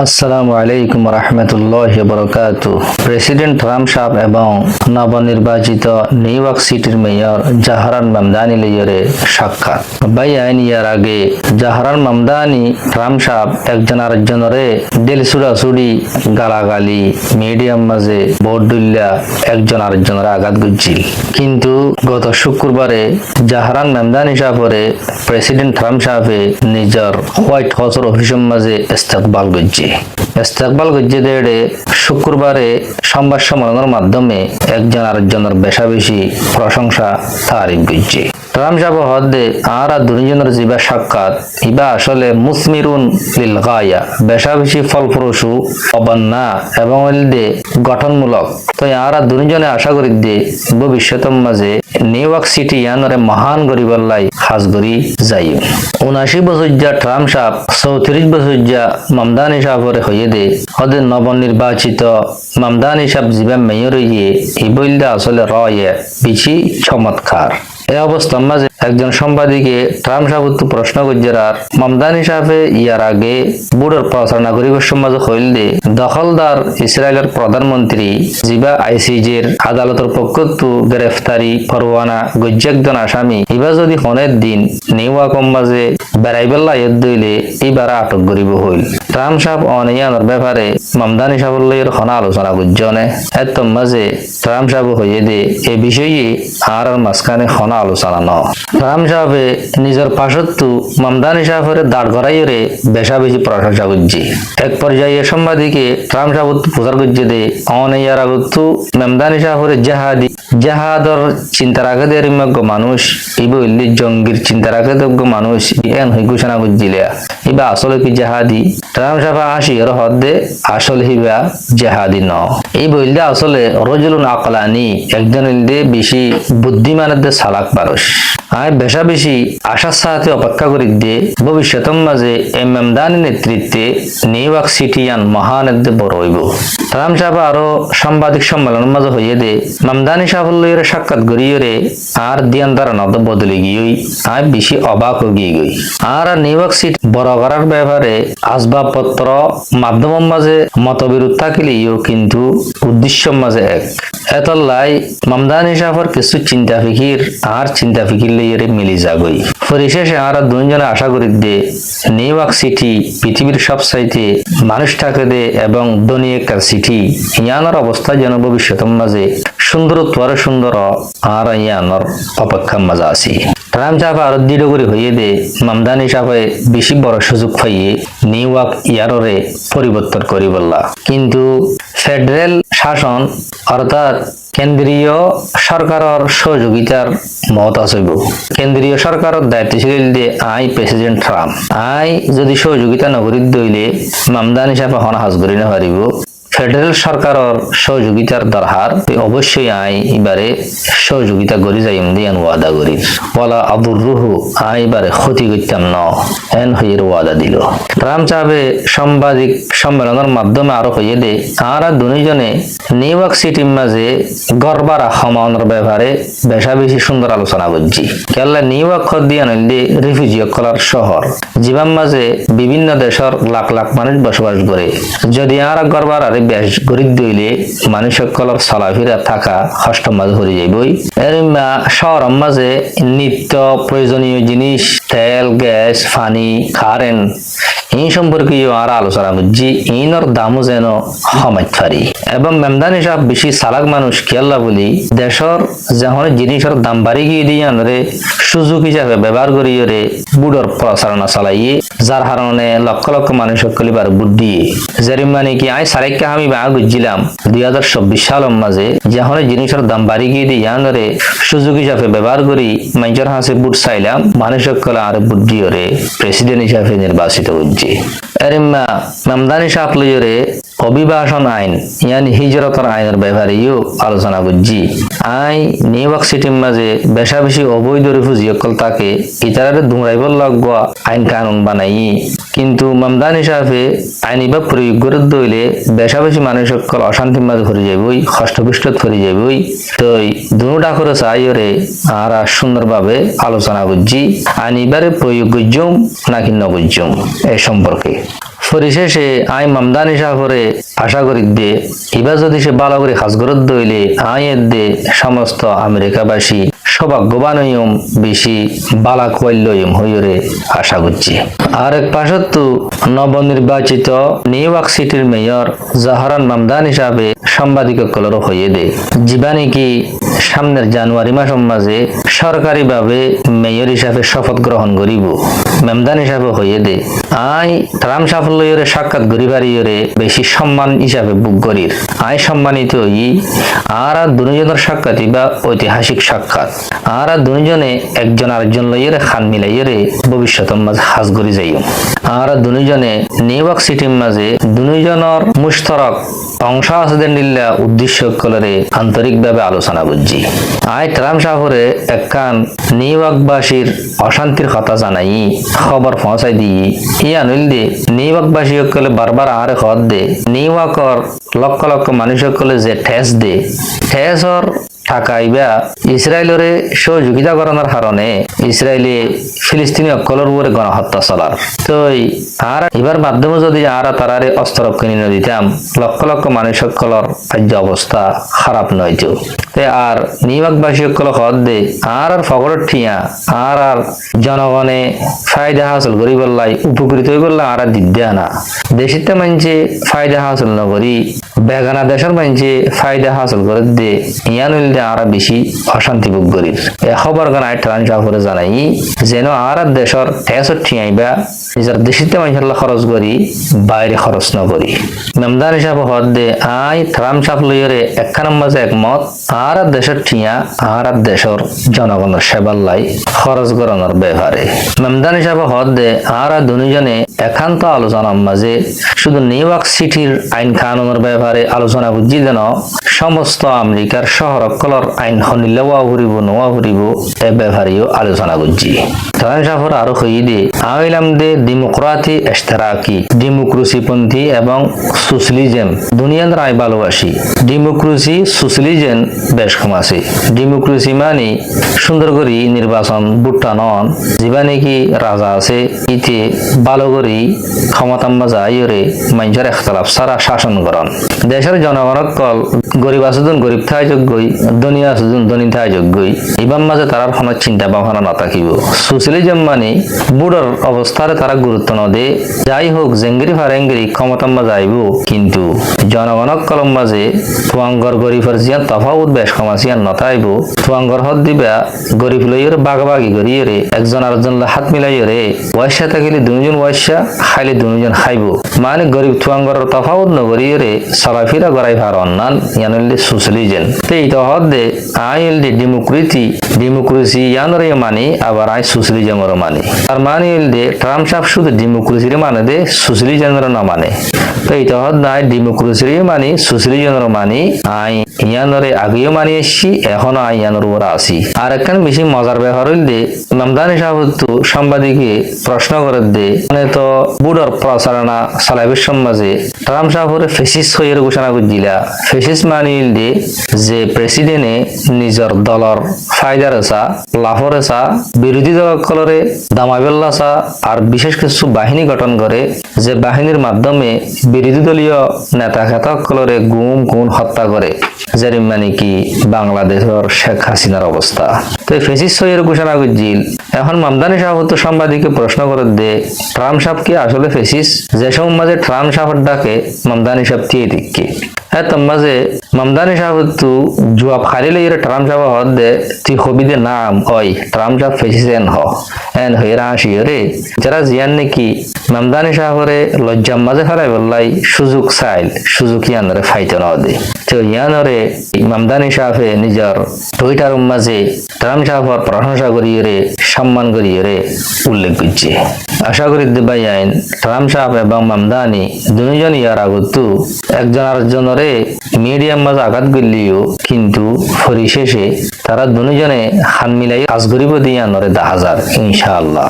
আসসালামু আলাইকুম রহমতুল্লাহি বারাকাতু। প্রেসিডেন্ট ট্রাম্প সাহেব এবং নবনির্বাচিত নিউ ইয়র্ক সিটির মেয়র জাহরান মামদানি লিয়রে সাক্ষাৎ। ভাই আইন ইয়ার আগে জাহরান মামদানি ট্রাম্প সাহেব একজন আরেকজনরে দিল সুড়াছুড়ি গালাগালি মিডিয়াম মাঝে ভোট দুল্লা একজন আরেকজনের আঘাত গুজছিল, কিন্তু গত শুক্রবারে জাহরান মামদানি সাহেবরে প্রেসিডেন্ট ট্রাম্প সাহেবে নিজের হোয়াইট হাউসের অফিসের মাঝে ইস্তেকবাল গজ্জে দেড়ে শুক্রবারে সংবাদ সম্মেলনের মাধ্যমে একজন আরেকজনের বেশি প্রশংসা তারিফ গজ্জে। ট্রাম্প সাহেব হদ্দে আর দুজনের জিবা সাক্ষাৎ ইবা আসলে মুসমিরুন লিল গায়া, বেশি ফলপ্রসূ অবন্যা এবং গঠনমূলক। তো আর দুজনে আশা করি দে ভবিষ্যতের মাঝে নিউ ইয়র্ক সিটি ইয়ানরে মহান গরিবল্লাই হাজগরি যাই। 79 বছর যা ট্রাম্প সাহেব 34 বছর যা মামদানি সাহেবরে হয়ে দে হদে নবনির্বাচিত মামদানি সাহেব জিবা মেয়র ইয়ে ই বললে আসলে রয়ে বেশি চমৎকার। এই অবস্থার মাঝে একজন সাংবাদিকে ট্রাম্প সাহেব প্রশ্ন করছে, মামদানি সাহেবে ইয়ার আগে বুড়োর প্রচার নাগরিকের সমাজে হইল দে দখলদার ইসরায়েলের প্রধানমন্ত্রী জিবা আইসিজের আদালতের পক্ষ গ্রেফতারি পরোয়ানা গজ্জ একজন আসামি ইবা যদি হনের দিন নিউ ইয়র্কের মাঝে বেড়াইবেলা ইয়দ দইলে এবার আটক করিব হইল। ট্রাম্প সাহেব অনিয়ানোর ব্যাপারে মামদানি সাহেবের হনা আলোচনা করজনে এত মাঝে ট্রাম্প সাহেব হইয়ে দে এ বিষয়ে আর মাঝখানে হনা আলোচনা ন। ট্রাম্প সাহেবে নিজের পাশত্তু মামদানি সাহেবের দাঁড় করাইরে বেশি প্রশংসা করছে। এক পর্যায়ে সাংবাদিকে ট্রাম্প সাহেব প্রচার করছে দে অনিয়ার আগতু মামদানি সাহেবের জাহাদর চিন্তা রাখে দেয় মানুষ ইবা ইল্লি জঙ্গির চিন্তা রাখে যোগ্য মানুষ এন হই ঘোষণা করছিলে ইবা আসলে কি জাহাদি। ট্রাম্প সাহেব আসি এর হদ্দে আসলে হিবা জাহাদি ন। এই বললে আসলে রজুলুন আকলানি একজন ইলদে বেশি বুদ্ধিমানের সালাক মানুষ। আমি বেশি আশার সাথে অপেক্ষা করি দিয়ে ভবিষ্যতের মাঝে এই মামদানি নেতৃত্বে নিউ ইয়র্ক সিটিয়ান মহান বড় হইব। ট্রাম্প সাহেব আরো সাংবাদিক সম্মেলনের মাঝে হইয়ে দে মামদানি সাহেবের সাক্ষাৎ গড়িয়ে আর দিয়ান দ্বারা নদ বদলে গিয়ে আমি বেশি অবাক হয়ে গই। আর নিউ ইয়র্ক সিটি বড় করার ব্যাপারে আসবাবপত্র মাধ্যমের মাঝে মতবিরোধ থাকলেও কিন্তু উদ্দেশ্যের মাঝে এক। এতলাই মামদানি সাহেবের কিছু চিন্তা ফিকির লইয়ে মিলি যাগই। পরিশেষে আর দুজনে আশা করি দে নিউ ইয়র্ক সিটি পৃথিবীর সব চাইতে মানুষ থাকে দে এবং ধনী একটা সিটি ইয়ানোর অবস্থা যেন ভবিষ্যতের মাঝে সুন্দর আর ইয়ানোর অপেক্ষার মাঝে আছি। ট্রাম্প সাহেব আরো দৃঢ় করে হইয়ে দে মামদানি সাহেবে বেশি বড় সুযোগ পাইয়ে নিউ ইয়র্ক ইয়ারে পরিবর্তন করি বললা, কিন্তু ফেডারেল শাসন অর্থাৎ কেন্দ্রীয় সরকারের সহযোগিতার মত আসইব। কেন্দ্রীয় সরকারের দায়িত্বশীল দিয়ে প্রেসিডেন্ট ট্রাম্প যদি সহযোগিতা নগরী দইলে মামদানি সাহেব হনা হাজ করি না পারিব। ফেডারেল সরকারের সহযোগিতার দরকার অবশ্যই এবারে সহযোগিতা করি যাই দিয়ান ওয়াদা করি বলা আবুর রুহু এবারে ক্ষতি করতাম ন এন হইয়ের ওয়াদা দিল। ট্রাম্প সাহেবে সাংবাদিক সম্মেলনের মাধ্যমে আরো হইয়ে দে আর দুজনে নিউ ইয়র্ক সিটির মাঝে গড়বারা সমানের ব্যাপারে বেশি সুন্দর আলোচনা করছি। কেননা নিউ ইয়র্ক দিয়ান হইলে রিফিউজি কলার শহর জীবন মাঝে বিভিন্ন দেশের লাখ লাখ মানুষ বসবাস করে। যদি আর গড়বার বেশ গরিব দইলে মানুষ সকলের চলাফেরা থাকা কষ্ট মাঝে হয়ে যাইবই। এর শহরের মাঝে নিত্য প্রয়োজনীয় জিনিস তেল গ্যাস পানি কারেন্ট এই সম্পর্কে আর আলোচনা করছি ইনর দামও যেন কমাইতে পারি। এবং মামদানি সাহেব বেশি চালাক মানুষ খেয়াল্লা বলি দেশের যখন জিনিসের দাম বাড়ি গিয়ে দিয়ে আনরে সুযোগ হিসাবে ব্যবহার করিয়ে বুড়োর প্রচারণা চালাইয়ে যার কারণে লক্ষ লক্ষ মানুষ সকলিবার বুদ্ধি যেরম মানে কি সারেককে আমি বা বুঝছিলাম 2024 সালের মাঝে যখন জিনিসের দাম বাড়ি গিয়ে দিয়ে আনরে সুযোগ হিসাবে ব্যবহার করি মানুষের হাসে বুট চাইলাম মানুষ সকলে আর বুদ্ধি প্রেসিডেন্ট হিসাবে নির্বাচিত হচ্ছে। এরিমা মামদানি সাহেব লইরে অভিবাসন আইন ইয়ানি হিজরতের আইনের ব্যাপারেও আলোচনা করছি। নিউ ইয়র্ক সিটির মাঝে বেশি অবৈধ রিফিউজি সকল তাকে ইতারে দুমরাইবর লাগোয়া আইন কানুন বানাই, কিন্তু মামদানি সাহেবে আইন ইবা প্রয়োগ করে দইলে বেশি মানুষ সকল অশান্তির মাঝে ভরে যাবই হষ্টপুষ্ট ভরে যাবই। তো দুটা করে চাইরে আর সুন্দরভাবে আলোচনা করছি আইন এবারে প্রয়োগ করছুম নাকি নগরছুম এ সম্পর্কে। পরিশেষে আই মামদানি সাহরে আশা করি দে এবার যদি সে ভালো করে হাজগরত দইলে আই এর দে সমস্ত আমেরিকাবাসী সৌভাগ্যবান হইম বেশি বালা কল্যম হইরে আশা করছি। আর এক পাশত্তু নবনির্বাচিত নিউ ইয়র্ক সিটির মেয়র জাহারান মামদান হিসাবে সাংবাদিকসকলৰ হয়ে দে যিবা নেকি সামনের জানুয়ারি মাসের মাঝে সরকারিভাবে মেয়র হিসাবে শপথ গ্রহণ করিব মেমদান হিসাবে হয়ে দে আই ট্রাম্প সাফল্যরে সাক্ষাৎ করিবারিয়রে বেশি সম্মান হিসাবে বুক করির আই সম্মানিত হই আর দুজনের সাক্ষাৎ বা ঐতিহাসিক সাক্ষাৎ আর দুজনে একজন আরেকজন লইরে খান মিলাইরে ভবিষ্যতের মাঝে হাজ করি যাইম আর দুজনে নিউ ইয়র্ক সিটির মাঝে দুজনের মুশতরক অংশ আছে নিল্লা উদ্দেশ্য কলরে আন্তরিকভাবে আলোচনা বুঝছি আই ট্রাম্প সাহরে একখান নিউ ইয়র্কবাসীর অশান্তির কথা জানাই খবর পৌঁছাই দিই ইয়া নইলে নিউ ইয়র্কবাসী সকলে বারবার আরে খত দে নিউ ইয়র্কর লক্ষ লক্ষ মানুষ সকলে যে ঠেস দে ঠেসর ঠাকাইবা ইসরায়েলরে সহযোগিতা করানোর কারণে ইসরায়েলে ফিলিস্তিনি সকলের উপরে গণহত্যা চলার তো আর এবার মাধ্যমে যদি আর তারারে অস্ত্র কিনে দিতাম লক্ষ লক্ষ মানুষ সকলের কার্য অবস্থা খারাপ নয়তো আর নিউ ইয়র্কবাসী সকল হদ দে আর ফগরের ঠিয়া আর জনগণে ফায়দা হাসিল করি বললাই উপকৃত হয়ে বললাম আর দিতে না দেশিতে মানছে ফায়দা হাসিল নকরি বেগানা দেশের মানছে ফায়দা হাসিল করে দে ইয়া নইলে আর বেশি অশান্তি ভোগ করি খবর গান ট্রান সাহরে জানাই যেন আর দেশের ঠেসর ঠিয়াইবা নিজের দেশিতে মানুষের খরচ করি বাইরে খরচ নকরি মেমদান হিসাবে হদ দে আই ট্রাম্প সাপ লইরে একখান মাঝে একমত আর দেশের ঠিয়া আর দেশের জনগণের সেবার লাই খরচ করানোর ব্যাপারে মেমদান হিসাবে হদ দে আর দুজনে একান্ত আলোচনার মাঝে শুধু নিউ ইয়র্ক সিটির আইন কানুনের ব্যাপারে আলোচনা বুঝি যেন সমস্ত আমেরিকার শহরকলর আইন হনিলেওয়া ঘুরিব নোয়া ঘুরিব এ ব্যাপারেও আলোচনা বুঝি ট্রাম্প সাফর আরো হই দে আইলাম দে ডেমোক্রাতি এস্তেরাকি ডেমোক্রেসিপন্থী এবং সোশ্যালিজম দুনিয়ার আই ভালোবাসি ডেমোক্রেসি সোশ্যালিজম বেশ কম আছে ডেমোক্রেসি মানে সুন্দর করি নির্বাচন বুট্টা নন যিবা নাকি রাজা আছে ইতে ভালো করি ক্ষমতা যাইরে মানুষের একতলাপ সারা শাসন করন দেশের জনগণক কল গরিব আসুন গরিব থাই যোগ্যই ধনী আসুন ধনী থাই যোগ্যই এবার মাঝে তারার কোনো চিন্তা ভাবনা না থাকিব সোশ্যালিজম মানে বুড়োর অবস্থারে তারা গুরুত্ব ন দে যাই হোক জেঙ্গিরি ফারেঙ্গিরি ক্ষমতা যাইব কিন্তু জনগণক কলম মাঝে তুয়াঙ্গর গরিবের জিয়ান তফাউত বেশ কম আসিয়ান নতাইব তুয়াঙ্গর হদ দিবা গরিব লইরে বাগাবাগি করিয়ে একজন আরেকজন হাত মিলাইরে ওয়াইসা থাকিলে দুজন ওয়াইসা খাইলে দুজন খাইব মানে গরিব তুয়াঙ্গর তফাউত নগরিয়ে চলাফেরা করাই ভার অন্যান ইয়ানলে সোশ্যালিজম এই তো হদ দে আইল দে ডেমোক্রেসি ইয়ানরে মানে আবার আই সোশ্যালিজমের মানে আর মানে দে ট্রাম্প সাহেব শুধু ডেমোক্রেসির মানে দে সোশ্যালিজমের না মানে তো এই তো হদ নাই ডেমোক্রেসির মানে সোশ্যালিজমের মানে আই ইয়ানরে আগেও মানি এসছি এখনো আই ইয়ানোর উপর আসি আর একখান বেশি মজার ব্যাপার হইল দে মামদানি সাহেব তো সাংবাদিকে প্রশ্ন করে দে মানে তো বুড়োর প্রচারণা চালাইবের সমাজে ট্রাম্প সাহেবরে ফেসিস হয়ে ঘোষণা করছিলা ফেসিস মানিল দে যে প্রেসিডেন্টে নিজের দলর ফায়দার চা লাভর চা বিরোধী দলসকলরে দামাবেল্লা চা আর বিশেষ কিছু বাহিনী গঠন করে যে বাহিনীর মাধ্যমে বিরোধী দলীয় নেতা খেতাসকলরে গুম খুন হত্যা করে যেরম মানে কি বাংলাদেশের শেখ হাসিনার অবস্থা তো ফেসিস হয়ে ঘোষণা করছিল এখন মামদানি সাহেব তো সাংবাদিককে প্রশ্ন করে দে ট্রাম্প সাহেব কি আসলে ফেসিস যে সময় মাঝে ট্রাম্প সাহেবের ডাকে মামদানি সাহেব দিয়ে দিকে হ্যাঁ তোর মাঝে মামদানি সাহেব তো জবাব খালি লইরে ট্রাম্প সাহেব হদ দে তুই হবি দে নাম ওই ট্রাম্প সাহেব ফেসিস এন হয়ে আসি রে যারা জিয়ান নাকি মামদানি সাহেবরে লজ্জার মাঝে ফেলাই বললাই সুযোগ চাইল সুযোগ ইয়ানরে ফাইতে না দে তো ইয়ানরে মামদানি সাহেবে নিজের টুইটার মাঝে ট্রাম্প সাহেবের প্রশংসা করিয়ে সম্মান করিয়ে উল্লেখ করছে আশা করি দিবাই আইন ট্রাম্প সাহেব এবং মামদানি দুজন ইয়ার আগত একজন আরেকজনরে মিডিয়ার মাঝে আঘাত করলিও কিন্তু পরিশেষে তারা দুজনে হান মিলাই কাজ করিব দিয়ে আনরে 10,000 ইনশাআল্লাহ।